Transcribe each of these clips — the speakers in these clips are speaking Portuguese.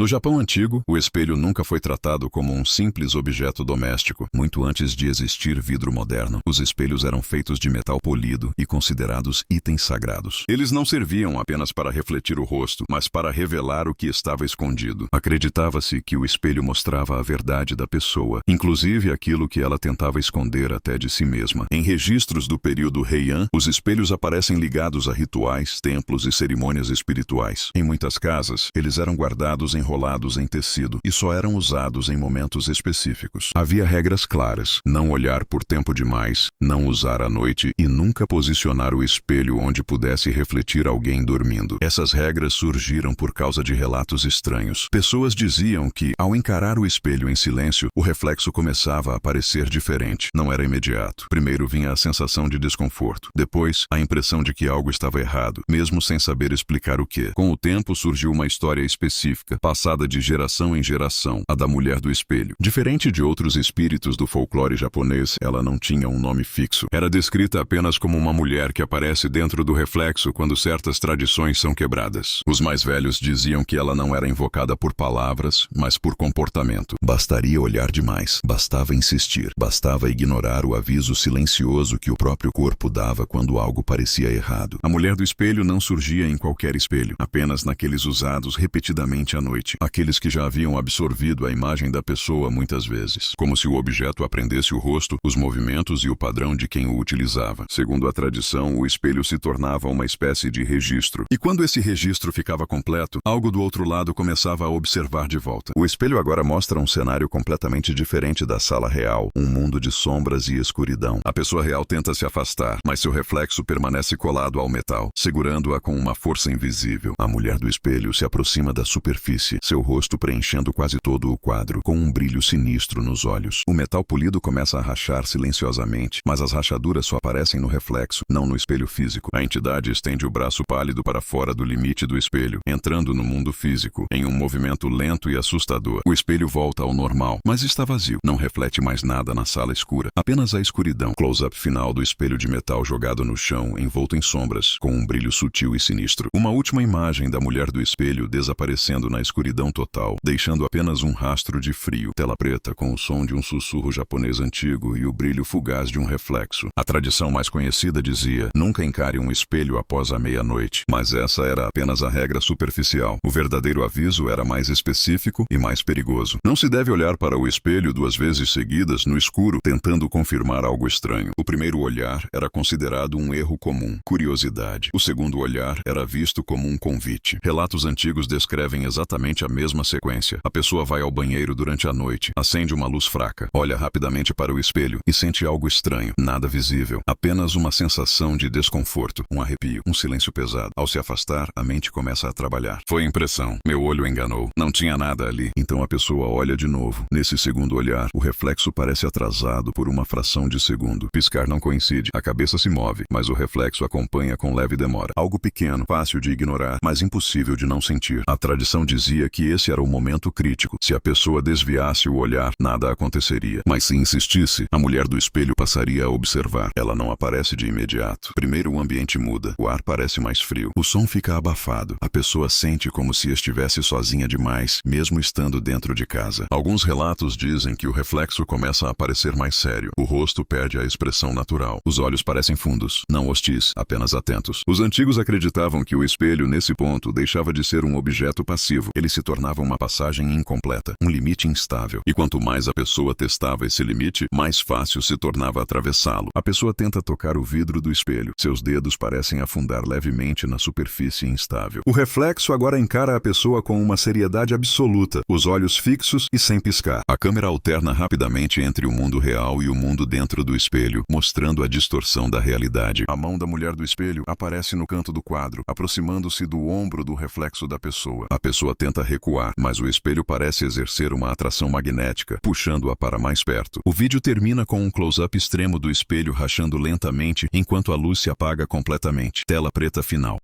No Japão antigo, o espelho nunca foi tratado como um simples objeto doméstico. Muito antes de existir vidro moderno, os espelhos eram feitos de metal polido e considerados itens sagrados. Eles não serviam apenas para refletir o rosto, mas para revelar o que estava escondido. Acreditava-se que o espelho mostrava a verdade da pessoa, inclusive aquilo que ela tentava esconder até de si mesma. Em registros do período Heian, os espelhos aparecem ligados a rituais, templos e cerimônias espirituais. Em muitas casas, eles eram guardados enrolados em tecido e só eram usados em momentos específicos. Havia regras claras: não olhar por tempo demais, não usar à noite e nunca posicionar o espelho onde pudesse refletir alguém dormindo. Essas regras surgiram por causa de relatos estranhos. Pessoas diziam que, ao encarar o espelho em silêncio, o reflexo começava a parecer diferente. Não era imediato. Primeiro vinha a sensação de desconforto. Depois, a impressão de que algo estava errado, mesmo sem saber explicar o que. Com o tempo, surgiu uma história específica, passada de geração em geração, a da mulher do espelho. Diferente de outros espíritos do folclore japonês, ela não tinha um nome fixo. Era descrita apenas como uma mulher que aparece dentro do reflexo quando certas tradições são quebradas. Os mais velhos diziam que ela não era invocada por palavras, mas por comportamento. Bastaria olhar demais, bastava insistir, bastava ignorar o aviso silencioso que o próprio corpo dava quando algo parecia errado. A mulher do espelho não surgia em qualquer espelho, apenas naqueles usados repetidamente à noite, aqueles que já haviam absorvido a imagem da pessoa muitas vezes, como se o objeto aprendesse o rosto, os movimentos e o padrão de quem o utilizava. Segundo a tradição, o espelho se tornava uma espécie de registro, e quando esse registro ficava completo, algo do outro lado começava a observar de volta. O espelho agora mostra um cenário completamente diferente da sala real, um mundo de sombras e escuridão. A pessoa real tenta se afastar, mas seu reflexo permanece colado ao metal, segurando-a com uma força invisível. A mulher do espelho se aproxima da superfície, seu rosto preenchendo quase todo o quadro, com um brilho sinistro nos olhos. O metal polido começa a rachar silenciosamente, mas as rachaduras só aparecem no reflexo, não no espelho físico. A entidade estende o braço pálido para fora do limite do espelho, entrando no mundo físico, em um movimento lento e assustador. O espelho volta ao normal, mas está vazio. Não reflete mais nada na sala escura, apenas a escuridão. Close-up final do espelho de metal jogado no chão, envolto em sombras, com um brilho sutil e sinistro. Uma última imagem da mulher do espelho desaparecendo na escuridão total, deixando apenas um rastro de frio. Tela preta com o som de um sussurro japonês antigo e o brilho fugaz de um reflexo. A tradição mais conhecida dizia: nunca encare um espelho após a meia-noite. Mas essa era apenas a regra superficial. O verdadeiro aviso era mais específico e mais perigoso. Não se deve olhar para o espelho 2 vezes seguidas no escuro, tentando confirmar algo estranho. O primeiro olhar era considerado um erro comum, curiosidade. O segundo olhar era visto como um convite. Relatos antigos descrevem exatamente a mesma sequência. A pessoa vai ao banheiro durante a noite, acende uma luz fraca, olha rapidamente para o espelho e sente algo estranho, nada visível, apenas uma sensação de desconforto, um arrepio, um silêncio pesado. Ao se afastar, a mente começa a trabalhar. Foi impressão. Meu olho enganou. Não tinha nada ali. Então a pessoa olha de novo. Nesse segundo olhar, o reflexo parece atrasado por uma fração de segundo. Piscar não coincide. A cabeça se move, mas o reflexo acompanha com leve demora. Algo pequeno, fácil de ignorar, mas impossível de não sentir. A tradição dizia que esse era o momento crítico. Se a pessoa desviasse o olhar, nada aconteceria. Mas se insistisse, a mulher do espelho passaria a observar. Ela não aparece de imediato. Primeiro o ambiente muda. O ar parece mais frio. O som fica abafado. A pessoa sente como se estivesse sozinha demais, mesmo estando dentro de casa. Alguns relatos dizem que o reflexo começa a parecer mais sério. O rosto perde a expressão natural. Os olhos parecem fundos, não hostis, apenas atentos. Os antigos acreditavam que o espelho, nesse ponto, deixava de ser um objeto passivo. Ele se tornava uma passagem incompleta, um limite instável. E quanto mais a pessoa testava esse limite, mais fácil se tornava atravessá-lo. A pessoa tenta tocar o vidro do espelho. Seus dedos parecem afundar levemente na superfície instável. O reflexo agora encara a pessoa com uma seriedade absoluta, os olhos fixos e sem piscar. A câmera alterna rapidamente entre o mundo real e o mundo dentro do espelho, mostrando a distorção da realidade. A mão da mulher do espelho aparece no canto do quadro, aproximando-se do ombro do reflexo da pessoa. A pessoa tenta recuar, mas o espelho parece exercer uma atração magnética, puxando-a para mais perto. O vídeo termina com um close-up extremo do espelho rachando lentamente enquanto a luz se apaga completamente. Tela preta final.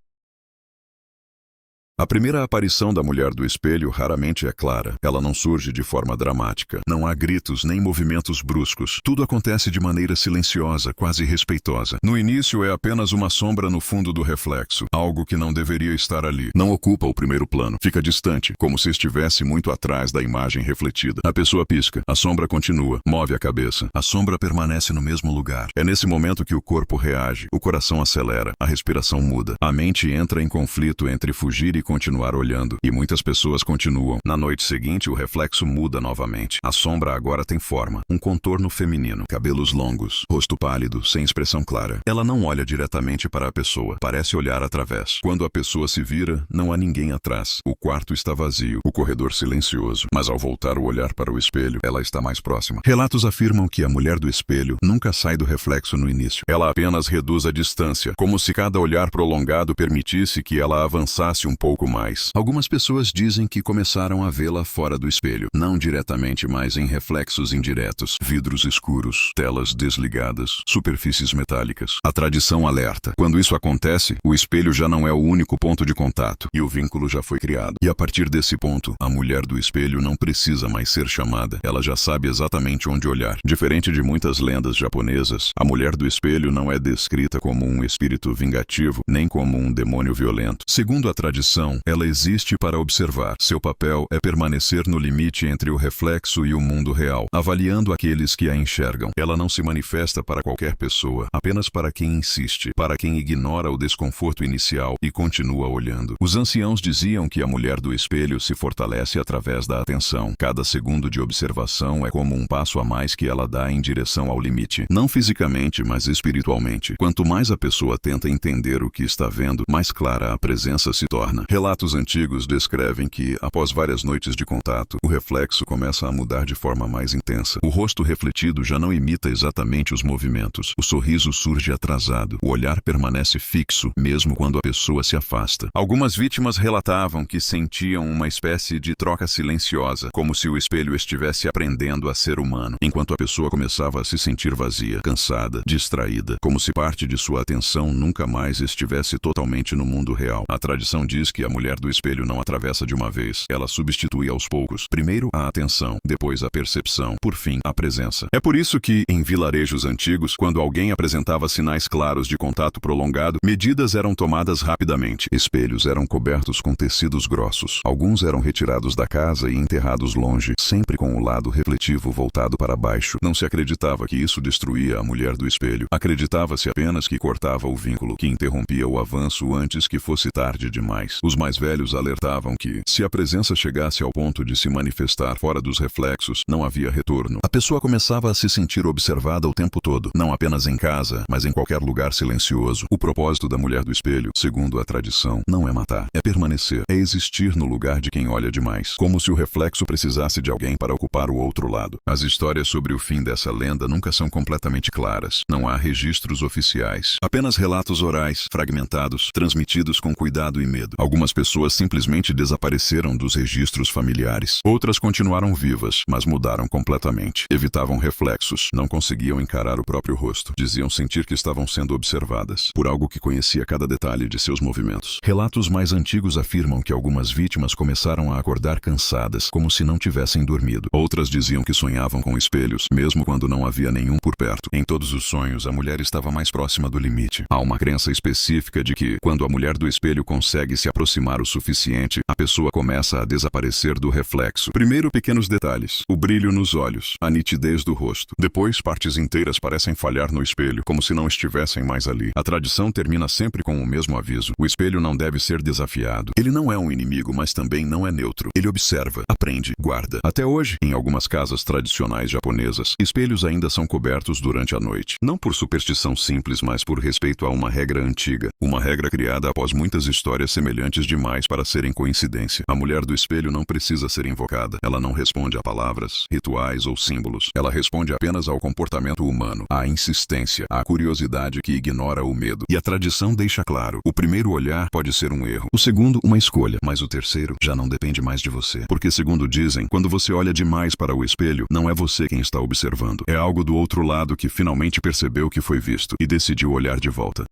A primeira aparição da mulher do espelho raramente é clara. Ela não surge de forma dramática. Não há gritos nem movimentos bruscos. Tudo acontece de maneira silenciosa, quase respeitosa. No início é apenas uma sombra no fundo do reflexo, algo que não deveria estar ali. Não ocupa o primeiro plano. Fica distante, como se estivesse muito atrás da imagem refletida. A pessoa pisca. A sombra continua. Move a cabeça. A sombra permanece no mesmo lugar. É nesse momento que o corpo reage. O coração acelera. A respiração muda. A mente entra em conflito entre fugir e continuar olhando. E muitas pessoas continuam. Na noite seguinte, o reflexo muda novamente. A sombra agora tem forma. Um contorno feminino. Cabelos longos. Rosto pálido, sem expressão clara. Ela não olha diretamente para a pessoa. Parece olhar através. Quando a pessoa se vira, não há ninguém atrás. O quarto está vazio. O corredor silencioso. Mas ao voltar o olhar para o espelho, ela está mais próxima. Relatos afirmam que a mulher do espelho nunca sai do reflexo no início. Ela apenas reduz a distância, como se cada olhar prolongado permitisse que ela avançasse um pouco mais. Algumas pessoas dizem que começaram a vê-la fora do espelho, não diretamente, mas em reflexos indiretos, vidros escuros, telas desligadas, superfícies metálicas. A tradição alerta. Quando isso acontece, o espelho já não é o único ponto de contato, e o vínculo já foi criado. E a partir desse ponto, a mulher do espelho não precisa mais ser chamada. Ela já sabe exatamente onde olhar. Diferente de muitas lendas japonesas, a mulher do espelho não é descrita como um espírito vingativo, nem como um demônio violento. Segundo a tradição, ela existe para observar. Seu papel é permanecer no limite entre o reflexo e o mundo real, avaliando aqueles que a enxergam. Ela não se manifesta para qualquer pessoa, apenas para quem insiste, para quem ignora o desconforto inicial e continua olhando. Os anciãos diziam que a mulher do espelho se fortalece através da atenção. Cada segundo de observação é como um passo a mais que ela dá em direção ao limite. Não fisicamente, mas espiritualmente. Quanto mais a pessoa tenta entender o que está vendo, mais clara a presença se torna. Relatos antigos descrevem que, após várias noites de contato, o reflexo começa a mudar de forma mais intensa. O rosto refletido já não imita exatamente os movimentos. O sorriso surge atrasado. O olhar permanece fixo, mesmo quando a pessoa se afasta. Algumas vítimas relatavam que sentiam uma espécie de troca silenciosa, como se o espelho estivesse aprendendo a ser humano, enquanto a pessoa começava a se sentir vazia, cansada, distraída, como se parte de sua atenção nunca mais estivesse totalmente no mundo real. A tradição diz que a mulher do espelho não atravessa de uma vez. Ela substitui aos poucos. Primeiro a atenção, depois a percepção, por fim a presença. É por isso que, em vilarejos antigos, quando alguém apresentava sinais claros de contato prolongado, medidas eram tomadas rapidamente. Espelhos eram cobertos com tecidos grossos. Alguns eram retirados da casa e enterrados longe, sempre com o lado refletivo voltado para baixo. Não se acreditava que isso destruía a mulher do espelho. Acreditava-se apenas que cortava o vínculo, que interrompia o avanço antes que fosse tarde demais. Os mais velhos alertavam que, se a presença chegasse ao ponto de se manifestar fora dos reflexos, não havia retorno. A pessoa começava a se sentir observada o tempo todo, não apenas em casa, mas em qualquer lugar silencioso. O propósito da mulher do espelho, segundo a tradição, não é matar, é permanecer, é existir no lugar de quem olha demais, como se o reflexo precisasse de alguém para ocupar o outro lado. As histórias sobre o fim dessa lenda nunca são completamente claras. Não há registros oficiais, apenas relatos orais, fragmentados, transmitidos com cuidado e medo. Algumas pessoas simplesmente desapareceram dos registros familiares. Outras continuaram vivas, mas mudaram completamente. Evitavam reflexos, não conseguiam encarar o próprio rosto. Diziam sentir que estavam sendo observadas por algo que conhecia cada detalhe de seus movimentos. Relatos mais antigos afirmam que algumas vítimas começaram a acordar cansadas, como se não tivessem dormido. Outras diziam que sonhavam com espelhos, mesmo quando não havia nenhum por perto. Em todos os sonhos, a mulher estava mais próxima do limite. Há uma crença específica de que, quando a mulher do espelho consegue se aproximar o suficiente, a pessoa começa a desaparecer do reflexo. Primeiro, pequenos detalhes. O brilho nos olhos, a nitidez do rosto. Depois, partes inteiras parecem falhar no espelho, como se não estivessem mais ali. A tradição termina sempre com o mesmo aviso. O espelho não deve ser desafiado. Ele não é um inimigo, mas também não é neutro. Ele observa, aprende, guarda. Até hoje, em algumas casas tradicionais japonesas, espelhos ainda são cobertos durante a noite. Não por superstição simples, mas por respeito a uma regra antiga. Uma regra criada após muitas histórias semelhantes demais para serem coincidência. A mulher do espelho não precisa ser invocada. Ela não responde a palavras, rituais ou símbolos. Ela responde apenas ao comportamento humano, à insistência, à curiosidade que ignora o medo. E a tradição deixa claro, o primeiro olhar pode ser um erro, o segundo uma escolha, mas o terceiro já não depende mais de você. Porque, segundo dizem, quando você olha demais para o espelho, não é você quem está observando. É algo do outro lado que finalmente percebeu que foi visto e decidiu olhar de volta.